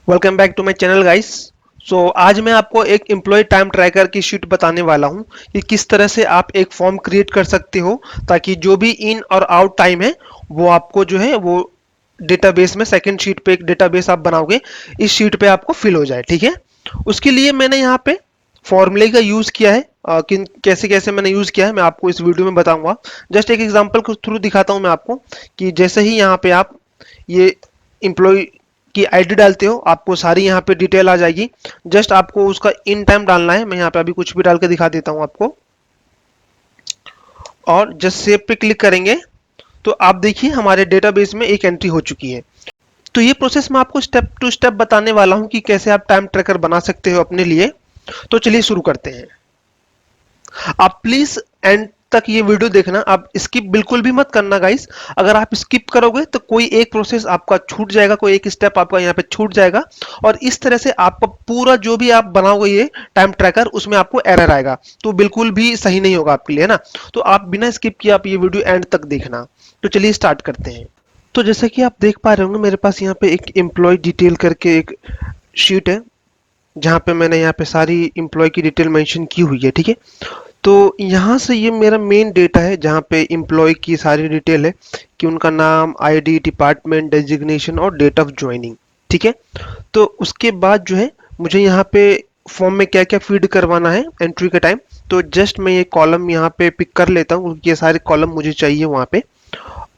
Welcome back to my channel guys. आज मैं आपको एक एम्प्लॉय टाइम ट्रैकर की शीट बताने वाला हूं कि किस तरह से आप एक फॉर्म क्रिएट कर सकते हो ताकि जो भी इन और आउट टाइम है वो आपको जो है वो डेटाबेस में सेकंड शीट पे एक डेटाबेस आप बनाओगे, इस शीट पे आपको फिल हो जाए। ठीक है, उसके लिए मैंने यहाँ पे फॉर्मूले का यूज किया है। किन कैसे कैसे मैंने यूज किया है मैं आपको इस वीडियो में बताऊंगा। जस्ट एक एग्जांपल के थ्रू दिखाता हूं मैं आपको कि जैसे ही यहाँ पे आप ये एम्प्लॉय की आईडी डालते हो आपको सारी यहाँ पे डिटेल आ जाएगी। जस्ट आपको उसका इन टाइम डालना है। मैं यहाँ पे अभी कुछ भी डाल के दिखा देता हूँ आपको, और जस्ट सेव पे क्लिक करेंगे तो आप देखिए हमारे डेटाबेस में एक एंट्री हो चुकी है। तो ये प्रोसेस मैं आपको स्टेप टू स्टेप बताने वाला हूँ कि कैसे आप टाइम ट्रैकर बना सकते हो अपने लिए। तो चलिए शुरू करते हैं। आप प्लीज एंड तक ये वीडियो देखना, आप स्किप बिल्कुल भी मत करना गाइस। अगर आप स्किप करोगे तो कोई एक प्रोसेस आपका छूट जाएगा, कोई एक स्टेप आपका यहाँ पे छूट जाएगा, और इस तरह से आपका पूरा जो भी आप बनाओगे ये टाइम ट्रैकर उसमें आपको एरर आएगा, तो बिल्कुल भी सही नहीं होगा आपके लिए, है ना। तो आप बिना स्किप किए आप ये वीडियो एंड तक देखना। तो चलिए स्टार्ट करते हैं। तो जैसे कि आप देख पा रहे होंगे मेरे पास यहाँ पे एक एम्प्लॉय डिटेल करके एक शीट है जहाँ पे मैंने यहाँ पे सारी एम्प्लॉय की डिटेल मेंशन की हुई है। ठीक है, तो यहाँ से ये मेरा मेन डेटा है जहाँ पे एम्प्लॉय की सारी डिटेल है कि उनका नाम, आईडी, डिपार्टमेंट, डेजिग्नेशन और डेट ऑफ ज्वाइनिंग। ठीक है, तो उसके बाद जो है मुझे यहाँ पे फॉर्म में क्या क्या फीड करवाना है एंट्री के टाइम। तो जस्ट मैं ये कॉलम यहाँ पे पिक कर लेता हूँ क्योंकि ये सारे कॉलम मुझे चाहिए वहाँ पे,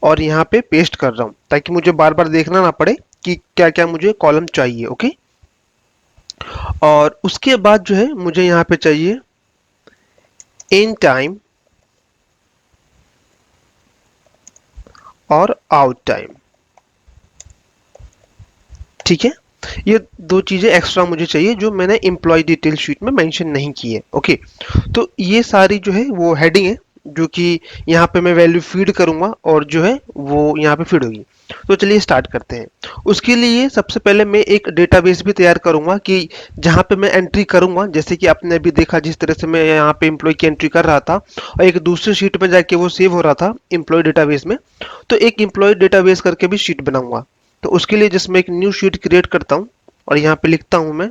और यहाँ पे पेस्ट कर रहा हूँ ताकि मुझे बार बार देखना ना पड़े कि क्या क्या मुझे कॉलम चाहिए। ओके, और उसके बाद जो है मुझे यहाँ पे चाहिए इन टाइम और आउट टाइम। ठीक है, ये दो चीजें एक्स्ट्रा मुझे चाहिए जो मैंने एम्प्लॉय डिटेल शीट में मेंशन नहीं की है। ओके, तो ये सारी जो है वो हेडिंग है जो कि यहाँ पे मैं वैल्यू फीड करूंगा और जो है वो यहाँ पे फीड होगी। तो चलिए स्टार्ट करते हैं। उसके लिए सबसे पहले मैं एक डेटाबेस भी तैयार करूंगा कि जहाँ पे मैं एंट्री करूंगा, जैसे कि आपने अभी देखा जिस तरह से मैं यहाँ पे एम्प्लॉय की एंट्री कर रहा था और एक दूसरे शीट में जाके वो सेव हो रहा था एम्प्लॉय डेटाबेस में, तो एक एम्प्लॉय डेटाबेस करके भी शीट बनाऊंगा। तो उसके लिए जस्ट मैं एक न्यू शीट क्रिएट करता हूँ और यहाँ पे लिखता हूँ मैं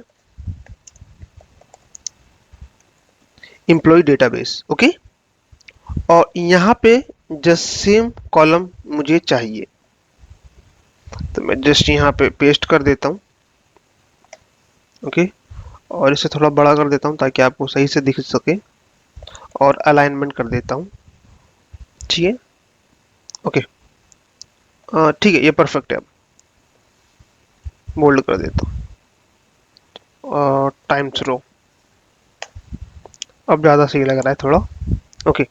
एम्प्लॉय डेटाबेस। ओके, और यहाँ पे जस्ट सेम कॉलम मुझे चाहिए, तो मैं जस्ट यहाँ पे पेस्ट कर देता हूँ। ओके, और इसे थोड़ा बड़ा कर देता हूँ ताकि आपको सही से दिख सके, और अलाइनमेंट कर देता हूँ। ठीक है, ओके, ठीक है, ये परफेक्ट है। अब बोल्ड कर देता हूँ और टाइम्स रो, अब ज़्यादा सही लग रहा है थोड़ा। ओके,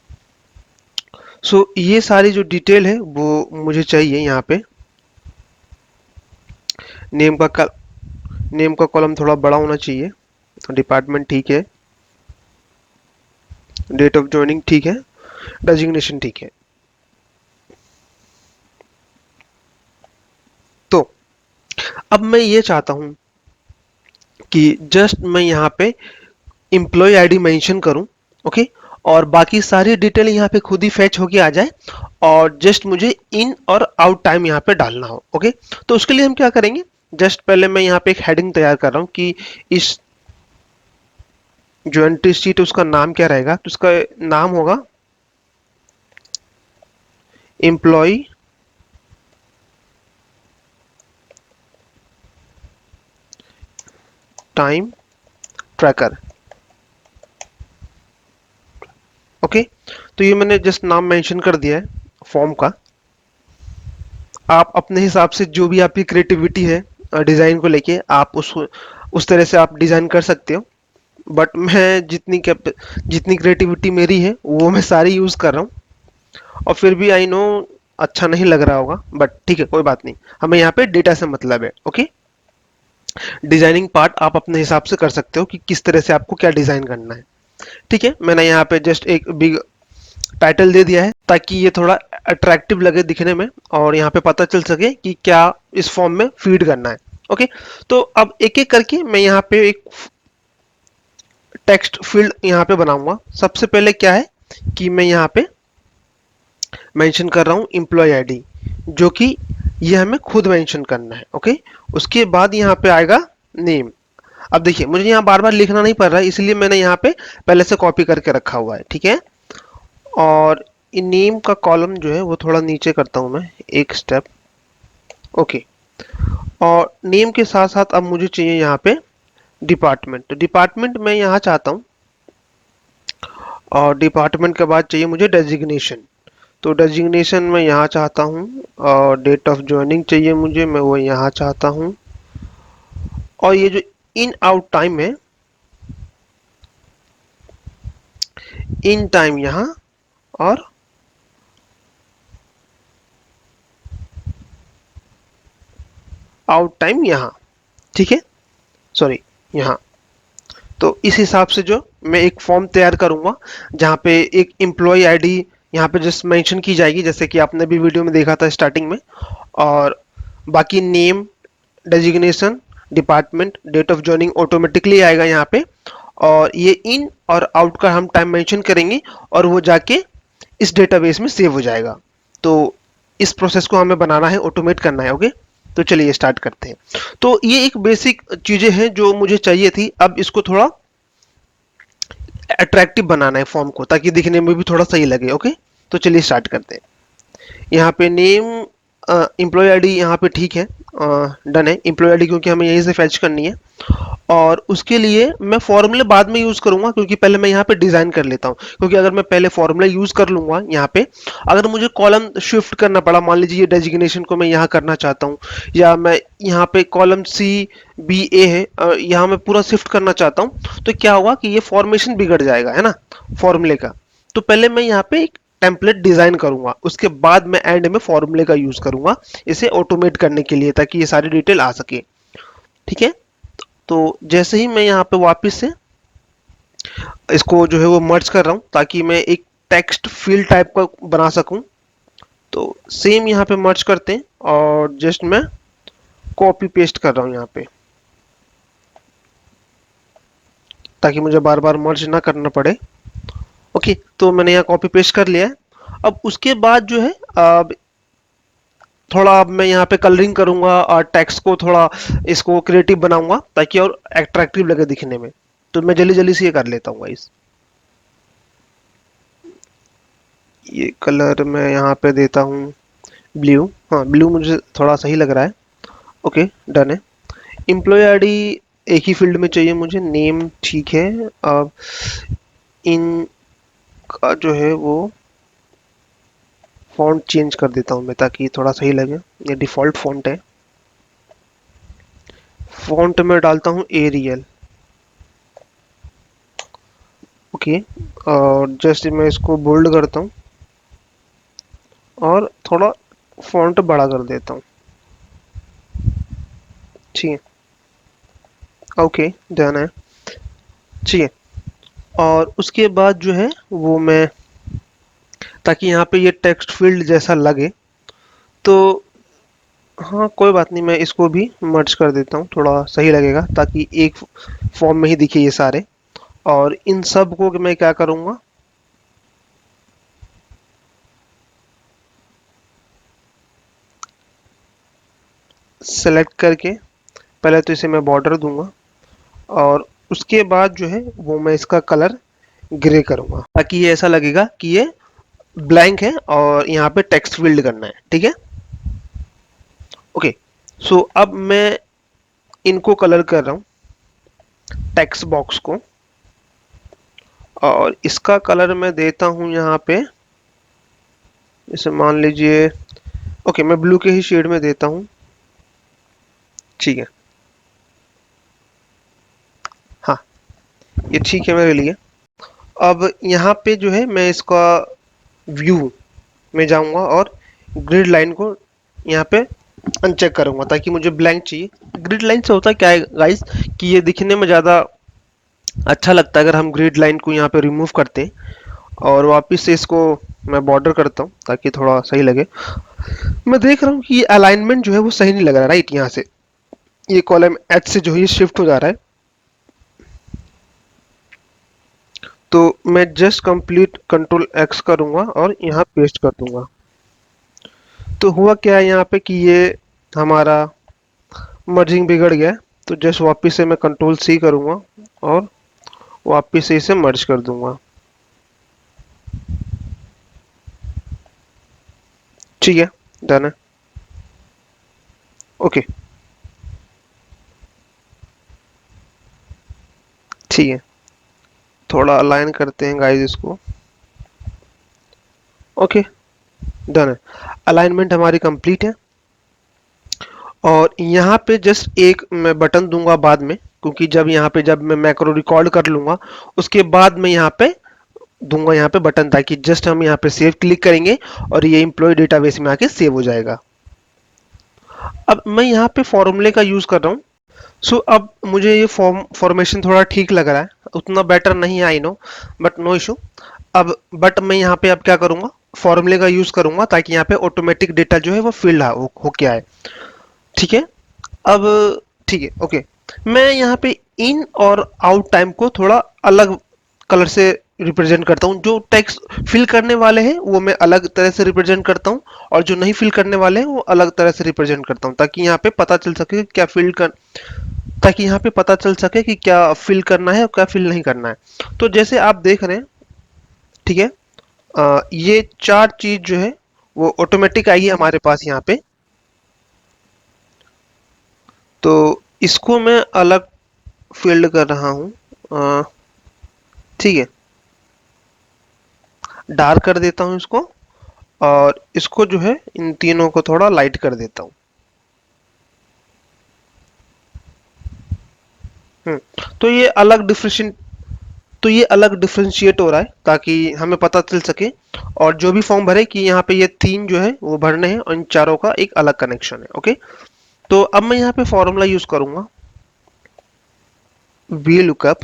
सो ये सारी जो डिटेल है वो मुझे चाहिए यहाँ पे। नेम का नेम का कॉलम थोड़ा बड़ा होना चाहिए, डिपार्टमेंट ठीक है, डेट ऑफ ज्वाइनिंग ठीक है, डेजिग्नेशन ठीक है। तो अब मैं ये चाहता हूं कि जस्ट मैं यहाँ पे एम्प्लॉय आईडी मेंशन करूं। ओके, और बाकी सारी डिटेल यहाँ पे खुद ही फैच होके आ जाए, और जस्ट मुझे इन और आउट टाइम यहाँ पे डालना हो। ओके, तो उसके लिए हम क्या करेंगे, जस्ट पहले मैं यहाँ पे एक हेडिंग तैयार कर रहा हूँ कि इस जो एंट्री शीट उसका नाम क्या रहेगा। तो उसका नाम होगा एम्प्लॉय टाइम ट्रैकर। ओके, तो ये मैंने जस्ट नाम मेंशन कर दिया है फॉर्म का। आप अपने हिसाब से जो भी आपकी क्रिएटिविटी है डिजाइन को लेके आप उस तरह से आप डिजाइन कर सकते हो, बट मैं जितनी क्रिएटिविटी मेरी है वो मैं सारी यूज कर रहा हूँ, और फिर भी आई नो अच्छा नहीं लग रहा होगा, बट ठीक है कोई बात नहीं, हमें यहाँ पे डेटा से मतलब है। ओके, डिजाइनिंग पार्ट आप अपने हिसाब से कर सकते हो कि किस तरह से आपको क्या डिजाइन करना है। ठीक है, मैंने यहाँ पे जस्ट एक बिग टाइटल दे दिया है ताकि ये थोड़ा अट्रैक्टिव लगे दिखने में, और यहाँ पे पता चल सके कि क्या इस फॉर्म में फीड करना है। ओके, तो अब एक एक करके मैं यहाँ पे एक टेक्स्ट फील्ड यहाँ पे बनाऊंगा। सबसे पहले क्या है कि मैं यहाँ पे मेंशन कर रहा हूँ एम्प्लॉय आईडी, जो कि ये हमें खुद मेंशन करना है। ओके, उसके बाद यहाँ पे आएगा नेम। अब देखिए मुझे यहाँ बार बार लिखना नहीं पड़ रहा है, इसलिए मैंने यहाँ पे पहले से कॉपी करके रखा हुआ है, ठीक है। और नेम का कॉलम जो है वो थोड़ा नीचे करता हूँ मैं एक स्टेप। ओके, और नेम के साथ साथ अब मुझे चाहिए यहाँ पे डिपार्टमेंट। तो डिपार्टमेंट मैं यहाँ चाहता हूँ, और डिपार्टमेंट के बाद चाहिए मुझे डेजिग्नेशन। तो डेजिग्नेशन मैं यहाँ चाहता हूँ, और डेट ऑफ ज्वाइनिंग चाहिए मुझे, मैं वो यहाँ चाहता हूँ। और ये जो इन आउट टाइम है, इन टाइम यहाँ और आउट टाइम यहाँ, ठीक है, सॉरी यहाँ। तो इस हिसाब से जो मैं एक फॉर्म तैयार करूंगा जहाँ पे एक एम्प्लॉय आईडी यहाँ पे जस्ट मेंशन की जाएगी, जैसे कि आपने भी वीडियो में देखा था स्टार्टिंग में। और बाकी name, designation, department, date of joining automatically आएगा यहाँ पे। और ये इन और आउट का हम टाइम मेंशन करेंगे, और वो जाके इस डेटाबेस में सेव हो जाएगा। तो इस प्रोसेस को हमें बनाना है, ऑटोमेट करना है। ओके, तो चलिए स्टार्ट करते हैं। तो ये एक बेसिक चीजें हैं जो मुझे चाहिए थी। अब इसको थोड़ा अट्रैक्टिव बनाना है फॉर्म को, ताकि दिखने में भी थोड़ा सही लगे। ओके, तो चलिए स्टार्ट करते हैं। यहाँ पे नेम, एम्प्लॉय आईडी यहाँ पे ठीक है, डन है एम्प्लॉय आईडी, क्योंकि हमें यहीं से फैच करनी है। और उसके लिए मैं फॉर्मूले बाद में यूज करूंगा, क्योंकि पहले मैं यहाँ पे डिजाइन कर लेता हूँ। क्योंकि अगर मैं पहले फॉर्मूला यूज कर लूंगा यहाँ पे, अगर मुझे कॉलम शिफ्ट करना पड़ा, मान लीजिए ये डेजिग्नेशन को मैं यहाँ करना चाहता हूँ, या मैं यहाँ पे कॉलम CBA है, यहाँ मैं पूरा शिफ्ट करना चाहता हूँ, तो क्या होगा कि ये फॉर्मेशन बिगड़ जाएगा, है ना, फॉर्मूले का। तो पहले मैं यहाँ पे एक टेम्पलेट डिजाइन करूंगा, उसके बाद मैं एंड में फॉर्मूले का यूज करूंगा इसे ऑटोमेट करने के लिए, ताकि ये सारी डिटेल आ सके, ठीक है। तो जैसे ही मैं यहाँ पे वापस से इसको जो है वो मर्ज कर रहा हूँ, ताकि मैं एक टेक्स्ट फील्ड टाइप का बना सकूं। तो सेम यहाँ पे मर्ज करते हैं, और जस्ट मैं कॉपी पेस्ट कर रहा हूँ यहाँ पे, ताकि मुझे बार बार मर्ज ना करना पड़े। ओके, तो मैंने यहाँ कॉपी पेस्ट कर लिया है। अब उसके बाद जो है, अब थोड़ा अब मैं यहाँ पे कलरिंग करूंगा, और टेक्स्ट को थोड़ा इसको क्रिएटिव बनाऊंगा, ताकि और अट्रैक्टिव लगे दिखने में। तो मैं जल्दी जल्दी से ये कर लेता हूँ गाइस। ये कलर मैं यहाँ पे देता हूँ ब्लू। हाँ, ब्लू मुझे थोड़ा सही लग रहा है। ओके, डन है। एम्प्लॉय आईडी एक ही फील्ड में चाहिए मुझे, नेम ठीक है। अब इन का जो है वो फॉन्ट चेंज कर देता हूँ मैं, ताकि थोड़ा सही लगे। ये डिफ़ॉल्ट फॉन्ट है। फॉन्ट में डालता हूँ एरियल। ओके, और जैसे मैं इसको बोल्ड करता हूँ, और थोड़ा फॉन्ट बड़ा कर देता हूँ, ठीक है। ओके, डन है, ठीक है। और उसके बाद जो है वो मैं, ताकि यहाँ पे ये टेक्स्ट फील्ड जैसा लगे, तो हाँ कोई बात नहीं, मैं इसको भी मर्ज कर देता हूँ, थोड़ा सही लगेगा, ताकि एक फॉर्म में ही दिखे ये सारे। और इन सब को मैं क्या करूँगा, सेलेक्ट करके पहले तो इसे मैं बॉर्डर दूंगा, और उसके बाद जो है वो मैं इसका कलर ग्रे करूंगा, ताकि ये ऐसा लगेगा कि ये ब्लैंक है और यहाँ पे टेक्स्ट फील्ड करना है, ठीक है। ओके, सो अब मैं इनको कलर कर रहा हूँ, टेक्स्ट बॉक्स को, और इसका कलर मैं देता हूँ यहाँ पे, इसे मान लीजिए, ओके मैं ब्लू के ही शेड में देता हूँ, ठीक है। हाँ, ये ठीक है मेरे लिए। अब यहाँ पे जो है मैं इसका व्यू में जाऊंगा, और ग्रिड लाइन को यहाँ पे अनचेक करूंगा, ताकि मुझे ब्लैंक चाहिए। ग्रिड लाइन से होता क्या है गाइस, कि ये दिखने में ज़्यादा अच्छा लगता है अगर हम ग्रिड लाइन को यहाँ पे रिमूव करते हैं, और वापस से इसको मैं बॉर्डर करता हूँ, ताकि थोड़ा सही लगे। मैं देख रहा हूँ कि ये अलाइनमेंट जो है वो सही नहीं लग रहा है, राइट। यहाँ से ये कॉलम एच से जो है शिफ्ट हो जा रहा है, तो मैं जस्ट कंप्लीट कंट्रोल एक्स करूंगा और यहाँ पेस्ट कर दूंगा। तो हुआ क्या है यहाँ पे कि ये हमारा मर्जिंग बिगड़ गया, तो जस्ट वापस से मैं कंट्रोल सी करूंगा और वापस से इसे मर्ज कर दूंगा। ठीक है, डन है। ओके, ठीक है, थोड़ा अलाइन करते हैं गाइस इसको। ओके, डन है। अलाइनमेंट हमारी कंप्लीट है और यहाँ पे जस्ट एक मैं बटन दूंगा बाद में, क्योंकि जब यहाँ पे जब मैं मैक्रो रिकॉर्ड कर लूंगा उसके बाद मैं यहाँ पे दूंगा यहाँ पे बटन, ताकि जस्ट हम यहाँ पे सेव क्लिक करेंगे और ये एम्प्लॉय डेटाबेस में आके सेव हो जाएगा। अब मैं यहाँ पे फॉर्मूले का यूज कर रहा हूँ। सो अब मुझे ये फॉर्मेशन थोड़ा ठीक लग रहा है, उतना बेटर नहीं है I know, but no issue. अब बट मैं यहाँ पे अब क्या करूंगा, फॉर्मूले का यूज करूंगा ताकि यहाँ पे ऑटोमेटिक डेटा जो है वो फिल्ड हो क्या है। ठीक है, अब ठीक है, ओके। मैं यहाँ पे इन और आउट टाइम को थोड़ा अलग कलर से रिप्रेजेंट करता हूँ। जो टेक्स्ट फिल करने वाले हैं वो मैं अलग तरह से रिप्रेजेंट करता हूँ और जो नहीं फिल करने वाले हैं वो अलग तरह से रिप्रेजेंट करता हूँ, ताकि यहाँ पे पता चल सके क्या फिल कर ताकि यहाँ पे पता चल सके कि क्या फिल करना है और क्या फिल नहीं करना है। तो जैसे आप देख रहे हैं, ठीक है, ये चार चीज जो है वो ऑटोमेटिक आई है हमारे पास यहाँ पे। तो इसको मैं अलग फील्ड कर रहा हूँ, ठीक है, डार्क कर देता हूँ इसको और इसको जो है इन तीनों को थोड़ा लाइट कर देता हूँ। तो ये अलग डिफरेंशिएट हो रहा है ताकि हमें पता चल सके, और जो भी फॉर्म भरे कि यहाँ पे ये तीन जो है वो भरने हैं और इन चारों का एक अलग कनेक्शन है। ओके, तो अब मैं यहाँ पे फॉर्मूला यूज करूंगा, V lookup.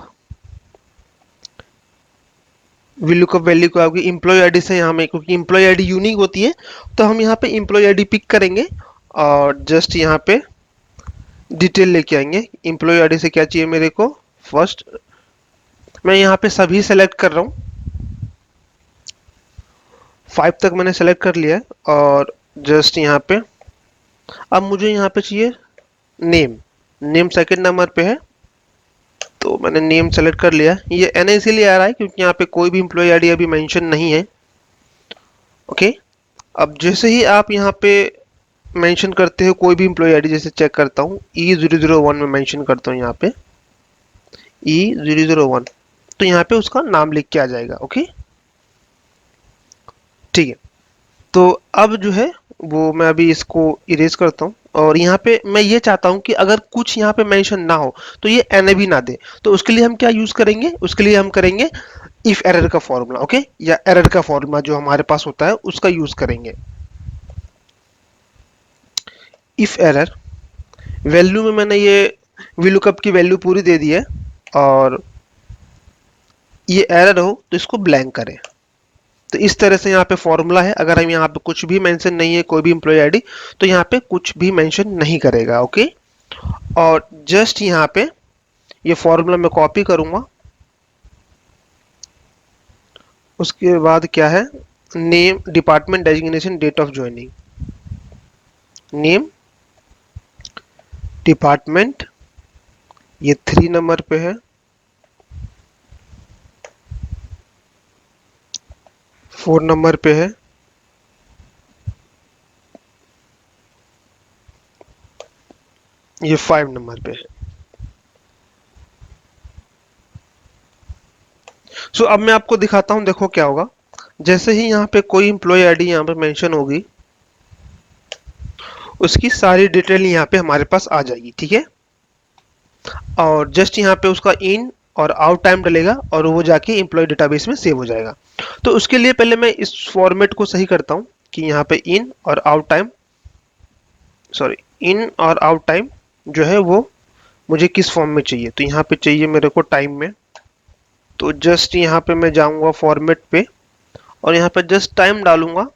V lookup value को आपकी इम्प्लॉय आईडी से यहाँ में, क्योंकि इम्प्लॉय आईडी यूनिक होती है तो हम यहाँ पे इम्प्लॉय आईडी पिक करेंगे और जस्ट यहाँ पे डिटेल लेके आएंगे। इम्प्लॉय आईडी से क्या चाहिए मेरे को, फर्स्ट मैं यहाँ पे सभी सेलेक्ट कर रहा हूँ, 5 तक मैंने सेलेक्ट कर लिया है और जस्ट यहाँ पे अब मुझे यहाँ पे चाहिए नेम। नेम सेकंड नंबर पे है तो मैंने नेम सेलेक्ट कर लिया। ये एन इसीलिए आ रहा है क्योंकि यहाँ पे कोई भी इम्प्लॉय आईडी अभी मेंशन नहीं है। ओके, अब जैसे ही आप यहाँ पे मेंशन करते हो कोई भी इम्प्लॉय आईडी, जैसे चेक करता हूँ E001 में मेंशन करता हूँ यहाँ पे E001, तो यहाँ पे उसका नाम लिख के आ जाएगा। ओके, ठीक है, तो अब जो है वो मैं अभी इसको इरेज करता हूँ और यहाँ पे मैं ये चाहता हूँ कि अगर कुछ यहाँ पे मेंशन ना हो तो ये एन भी ना दे। तो उसके लिए हम क्या यूज करेंगे, उसके लिए हम करेंगे इफ एरर का फॉर्मूला। ओके, या एरर का फॉर्मूला जो हमारे पास होता है उसका यूज करेंगे। इफ एरर वैल्यू में मैंने ये VLOOKUP की वैल्यू पूरी दे दी है और ये एरर हो तो इसको ब्लैंक करें। तो इस तरह से यहाँ पे फॉर्मूला है। अगर हम यहाँ पे कुछ भी मेंशन नहीं है कोई भी एम्प्लॉय आईडी तो यहाँ पे कुछ भी मेंशन नहीं करेगा। ओके, और जस्ट यहाँ पे ये फॉर्मूला मैं कॉपी करूंगा। उसके बाद क्या है, name, department, designation, date of joining. Name, department ये 3 नंबर पे है, 4 नंबर पे है, ये 5 नंबर पे है। सो अब मैं आपको दिखाता हूं, देखो क्या होगा। जैसे ही यहाँ पे कोई एम्प्लॉय आईडी यहाँ पे मेंशन होगी उसकी सारी डिटेल यहाँ पे हमारे पास आ जाएगी। ठीक है, और जस्ट यहाँ पे उसका इन और आउट टाइम डलेगा और वो जाके एम्प्लॉय डेटाबेस में सेव हो जाएगा। तो उसके लिए पहले मैं इस फॉर्मेट को सही करता हूँ कि यहाँ पे इन और आउट टाइम, सॉरी, इन और आउट टाइम जो है वो मुझे किस फॉर्म में चाहिए। तो यहाँ पे चाहिए मेरे को टाइम में। तो जस्ट यहाँ पे मैं जाऊंगा फॉर्मेट पे और यहाँ पे जस्ट टाइम डालूंगा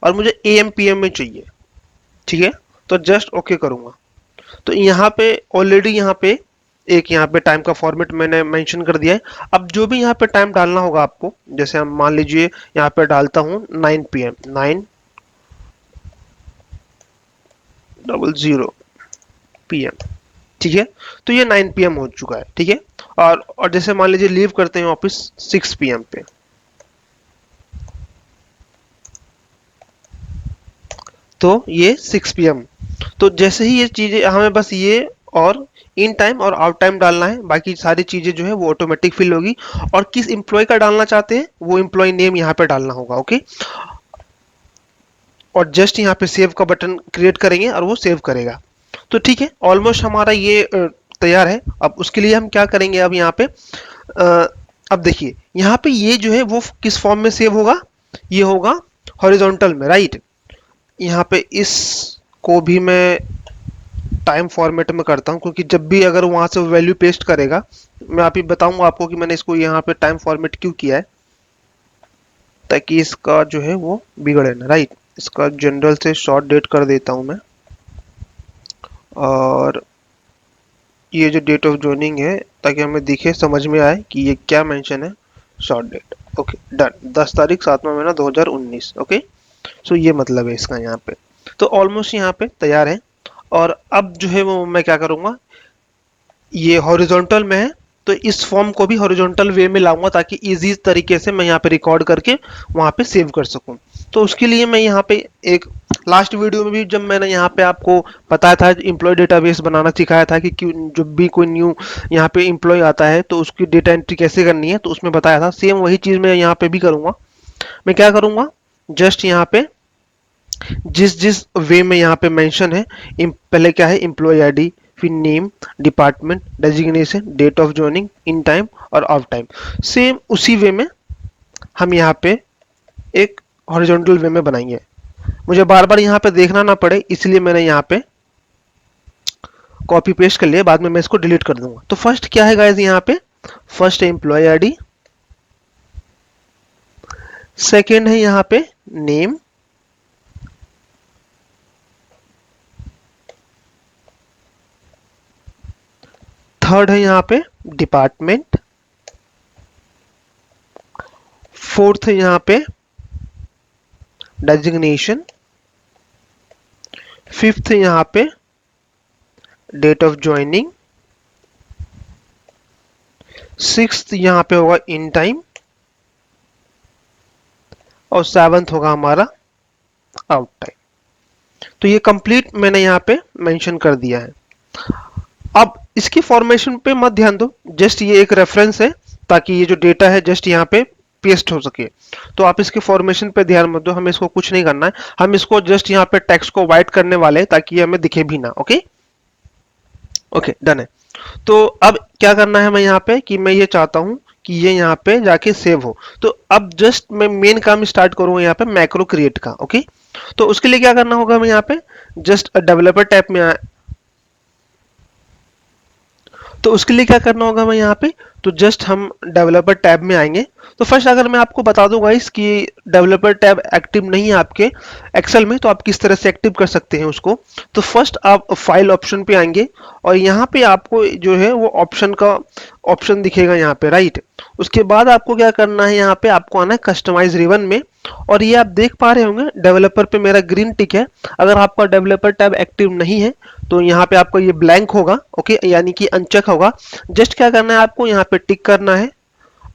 और मुझे AM PM में चाहिए। ठीक है, तो जस्ट ओके करूंगा। तो यहाँ पे ऑलरेडी यहाँ पे एक यहाँ पे टाइम का फॉर्मेट मैंने मेंशन कर दिया है। अब जो भी यहाँ पे टाइम डालना होगा आपको, जैसे हम मान लीजिए यहाँ पे डालता हूँ 9 PM, 9:00 PM। ठीक है। तो ये 9 PM हो चुका है, ठीक है। और जैसे मान लीजिए लीव करते हैं ऑफिस 6 PM पे, तो ये 6 PM। तो जैसे ही ये चीजें हमें बस ये और इन टाइम और आउट टाइम डालना है, बाकी सारी चीजें जो है वो ऑटोमेटिक फिल होगी। और किस एम्प्लॉय का डालना चाहते हैं वो एम्प्लॉय नेम यहाँ पे डालना होगा, ओके। और जस्ट यहाँ पे सेव का बटन क्रिएट करेंगे और वो सेव करेगा। तो ठीक है, ऑलमोस्ट हमारा ये तैयार है। अब उसके लिए हम क्या करेंगे, अब यहाँ पे अब देखिए यहाँ पे ये जो है वो किस फॉर्म में सेव होगा, ये होगा हॉरिजॉन्टल में, राइट। यहाँ पे इसको भी मैं टाइम फॉर्मेट में करता हूँ, क्योंकि जब भी अगर वहां से वैल्यू पेस्ट करेगा, मैं अभी बताऊंगा आपको कि मैंने इसको यहाँ पे टाइम फॉर्मेट क्यों किया है, ताकि इसका जो है वो बिगड़े ना, राइट। इसका जनरल से शॉर्ट डेट कर देता हूं मैं, और ये जो डेट ऑफ ज्वाइनिंग है ताकि हमें दिखे, समझ में आए कि ये क्या मेंशन है, शॉर्ट डेट। ओके डन, 10 तारीख 7वां महीना 2019। ओके, सो ये मतलब है इसका यहाँ पे। तो ऑलमोस्ट यहाँ पे तैयार है। और अब जो है वो मैं क्या करूँगा, ये हॉरिजॉन्टल में है तो इस फॉर्म को भी हॉरिजॉन्टल वे में लाऊंगा, ताकि इजी तरीके से मैं यहाँ पे रिकॉर्ड करके वहाँ पे सेव कर सकूँ। तो उसके लिए मैं यहाँ पे एक लास्ट वीडियो में भी जब मैंने यहाँ पे आपको बताया था, एम्प्लॉय डेटाबेस बनाना सिखाया था कि जब भी कोई न्यू यहाँ पे एम्प्लॉय आता है तो उसकी डेटा एंट्री कैसे करनी है, तो उसमें बताया था। सेम वही चीज़ मैं यहाँ पे भी करूँगा। मैं क्या करूँगा, जस्ट यहाँ पे जिस जिस वे में यहाँ पे मेंशन है, पहले क्या है एम्प्लॉय आईडी, फिर name, department, designation, date of joining, in time और आउट टाइम, सेम उसी वे में हम यहाँ पे एक हॉरिजॉन्टल वे में बनाएंगे। मुझे बार बार यहाँ पे देखना ना पड़े, इसलिए मैंने यहाँ पे कॉपी पेस्ट कर लिया, बाद में मैं इसको डिलीट कर दूंगा। तो फर्स्ट क्या है गाइस, यहाँ पे फर्स्ट है एम्प्लॉय आईडी, सेकेंड है यहाँ पे नेम, थर्ड है यहाँ पे डिपार्टमेंट, फोर्थ है यहाँ पे डेजिग्नेशन, फिफ्थ है यहाँ पे डेट ऑफ ज्वाइनिंग, सिक्स्थ यहाँ पे होगा इन टाइम, और सेवंथ होगा हमारा आउट टाइम। तो ये कंप्लीट मैंने यहाँ पे मेंशन कर दिया है। अब इसकी फॉर्मेशन पे मत ध्यान दो, जस्ट ये एक रेफरेंस है ताकि ये जो डेटा है जस्ट यहाँ पे पेस्ट हो सके। तो आप इसके फॉर्मेशन पे ध्यान मत दो, हमें इसको कुछ नहीं करना है। हम इसको जस्ट यहाँ पे टेक्स्ट को वाइट करने वाले हैं ताकि ये हमें दिखे भी ना। ओके ओके डन है। तो अब क्या करना है, मैं यहाँ पे कि मैं ये चाहता हूँ कि ये यहाँ पे जाके सेव हो। तो अब जस्ट मैं मेन काम स्टार्ट करूंगा यहाँ पे मैक्रो क्रिएट का। ओके, तो उसके लिए क्या करना होगा, मैं यहाँ पे जस्ट डेवलपर टैब में तो उसके लिए क्या करना होगा, मैं यहाँ पे तो जस्ट हम डेवलपर टैब में आएंगे। तो फर्स्ट अगर मैं आपको बता दूं गाइस कि डेवलपर टैब एक्टिव नहीं है आपके एक्सेल में, तो आप किस तरह से एक्टिव कर सकते हैं उसको। तो फर्स्ट आप फाइल ऑप्शन पे आएंगे और यहाँ पे आपको जो है वो ऑप्शन का ऑप्शन दिखेगा यहाँ पे, राइट। उसके बाद आपको क्या करना है, यहाँ पे आपको आना है कस्टमाइज रिबन में। और ये आप देख पा रहे होंगे डेवलपर पे मेरा ग्रीन टिक है। अगर आपका डेवलपर टैब एक्टिव नहीं है तो यहाँ पे आपको ये ब्लैंक होगा, ओके, यानी कि अनचेक होगा। जस्ट क्या करना है, आपको यहाँ पे टिक करना है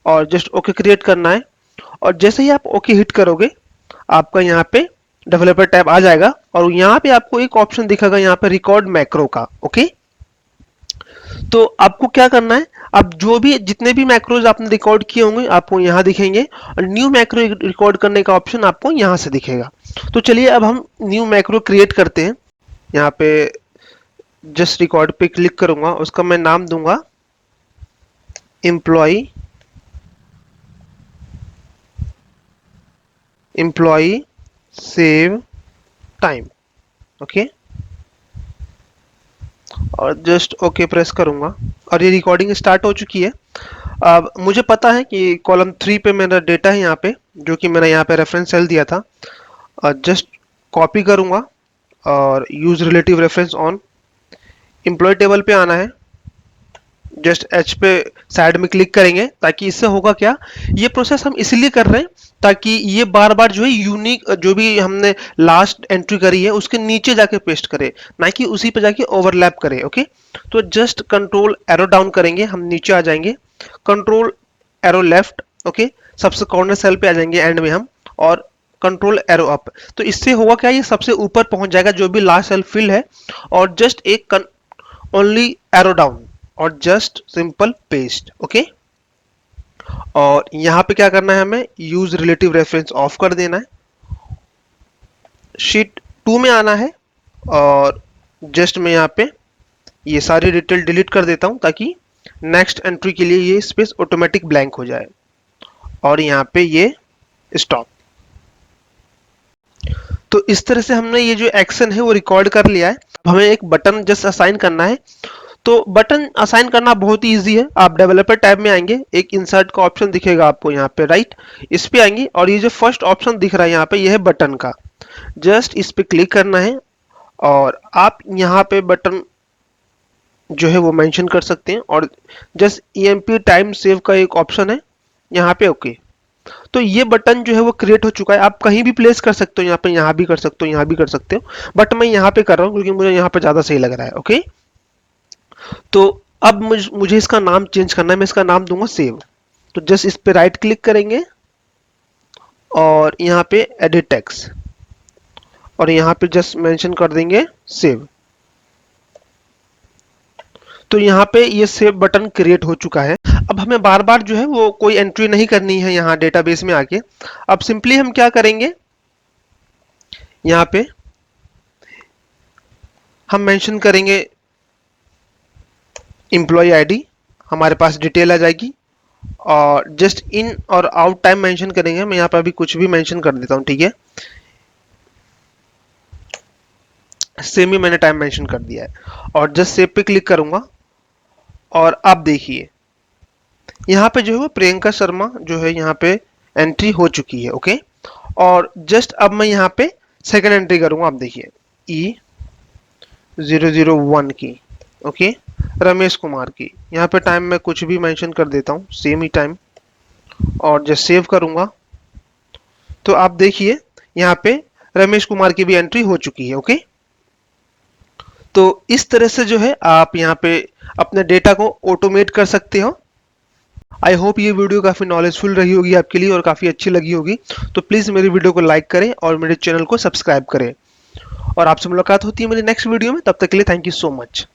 और जस्ट ओके क्रिएट करना है। और जैसे ही आप ओके हिट करोगे, आपका यहाँ पे डेवलपर टैब आ जाएगा और यहाँ पे आपको एक ऑप्शन दिखेगा यहाँ पे रिकॉर्ड मैक्रो का। ओके, तो आपको क्या करना है, अब जो भी जितने भी मैक्रोज आपने रिकॉर्ड किए होंगे आपको यहाँ दिखेंगे, और न्यू मैक्रो रिकॉर्ड करने का ऑप्शन आपको यहाँ से दिखेगा। तो चलिए अब हम न्यू मैक्रो क्रिएट करते हैं। यहाँ पे जस्ट रिकॉर्ड पे क्लिक करूंगा, उसका मैं नाम दूंगा एम्प्लॉय सेव टाइम। ओके, और जस्ट ओके प्रेस करूंगा और ये रिकॉर्डिंग स्टार्ट हो चुकी है। अब मुझे पता है कि कॉलम 3 पे मेरा डेटा है यहाँ पे, जो कि मैंने यहाँ पे रेफरेंस सेल दिया था। जस्ट कॉपी करूंगा और use relative reference on, employee table पे आना है, जस्ट एच पे साइड में क्लिक करेंगे, ताकि इससे होगा क्या, ये प्रोसेस हम इसलिए कर रहे हैं ताकि ये बार बार जो है यूनिक जो भी हमने लास्ट एंट्री करी है उसके नीचे जाके पेस्ट करे, ना कि उसी पे जाके ओवरलैप करे। ओके, तो जस्ट कंट्रोल एरो डाउन करेंगे, हम नीचे आ जाएंगे, कंट्रोल एरो लेफ्ट, ओके, सबसे कॉर्नर सेल पे आ जाएंगे एंड में हम, और कंट्रोल एरो अप। तो इससे होगा क्या, ये सबसे ऊपर पहुंच जाएगा जो भी लास्ट सेल फिल है, और जस्ट एक ओनली एरो डाउन और जस्ट सिंपल पेस्ट। ओके, और यहां पे क्या करना है, हमें यूज रिलेटिव रेफरेंस ऑफ कर देना है, शीट 2 में आना है, और जस्ट मैं यहाँ पे ये सारी डिटेल डिलीट कर देता हूं ताकि नेक्स्ट एंट्री के लिए ये स्पेस ऑटोमेटिक ब्लैंक हो जाए, और यहाँ पे ये स्टॉप। तो इस तरह से हमने ये जो एक्शन है वो रिकॉर्ड कर लिया है। हमें एक बटन जस्ट असाइन करना है। तो बटन असाइन करना बहुत ही ईजी है। आप डेवलपर टैब में आएंगे, एक इंसर्ट का ऑप्शन दिखेगा आपको यहाँ पे, राइट, इस पे आएंगे, और ये जो फर्स्ट ऑप्शन दिख रहा है यहाँ पे, ये है बटन का। जस्ट इस पे क्लिक करना है, और आप यहाँ पे बटन जो है वो मेंशन कर सकते हैं, और जस्ट EMP टाइम सेव का एक ऑप्शन है यहाँ पे। ओके, तो ये बटन जो है वो क्रिएट हो चुका है। आप कहीं भी प्लेस कर सकते हो, यहाँ पे, यहाँ भी कर सकते हो, यहाँ भी कर सकते हो, बट मैं यहाँ पे कर रहा हूँ क्योंकि मुझे यहाँ पे ज्यादा सही लग रहा है। ओके, तो अब मुझे इसका नाम चेंज करना है, मैं इसका नाम दूंगा सेव। तो जस्ट इस पे राइट क्लिक करेंगे, और यहाँ पे एडिट टेक्स्ट, और यहाँ पे जस्ट मेंशन कर देंगे सेव। तो यहाँ पे ये सेव बटन क्रिएट हो चुका है। अब हमें बार बार जो है वो कोई एंट्री नहीं करनी है यहाँ डेटाबेस में आके। अब सिंपली हम क्या करेंगे, यहाँ पे हम मेंशन करेंगे एम्प्लॉय आईडी, हमारे पास डिटेल आ जाएगी, और जस्ट इन और आउट टाइम मेंशन करेंगे। मैं यहाँ पे अभी कुछ भी मेंशन कर देता हूँ, ठीक है, सेम ही मैंने टाइम मेंशन कर दिया है, और जस्ट सेव पे क्लिक करूंगा, और आप देखिए यहाँ पे जो है वो प्रियंका शर्मा जो है यहाँ पे एंट्री हो चुकी है। ओके, और जस्ट अब मैं यहाँ पे सेकंड एंट्री करूंगा, आप देखिए E001 की, ओके, रमेश कुमार की। यहाँ पे टाइम मैं कुछ भी मेंशन कर देता हूँ, सेम ही टाइम, और जस्ट सेव करूंगा, तो आप देखिए यहाँ पे रमेश कुमार की भी एंट्री हो चुकी है। ओके, तो इस तरह से जो है आप यहाँ पे अपने डेटा को ऑटोमेट कर सकते हो। आई होप ये वीडियो काफ़ी नॉलेजफुल रही होगी आपके लिए, और काफ़ी अच्छी लगी होगी। तो प्लीज़ मेरी वीडियो को लाइक करें और मेरे चैनल को सब्सक्राइब करें, और आपसे मुलाकात होती है मेरी नेक्स्ट वीडियो में। तब तक के लिए थैंक यू सो मच।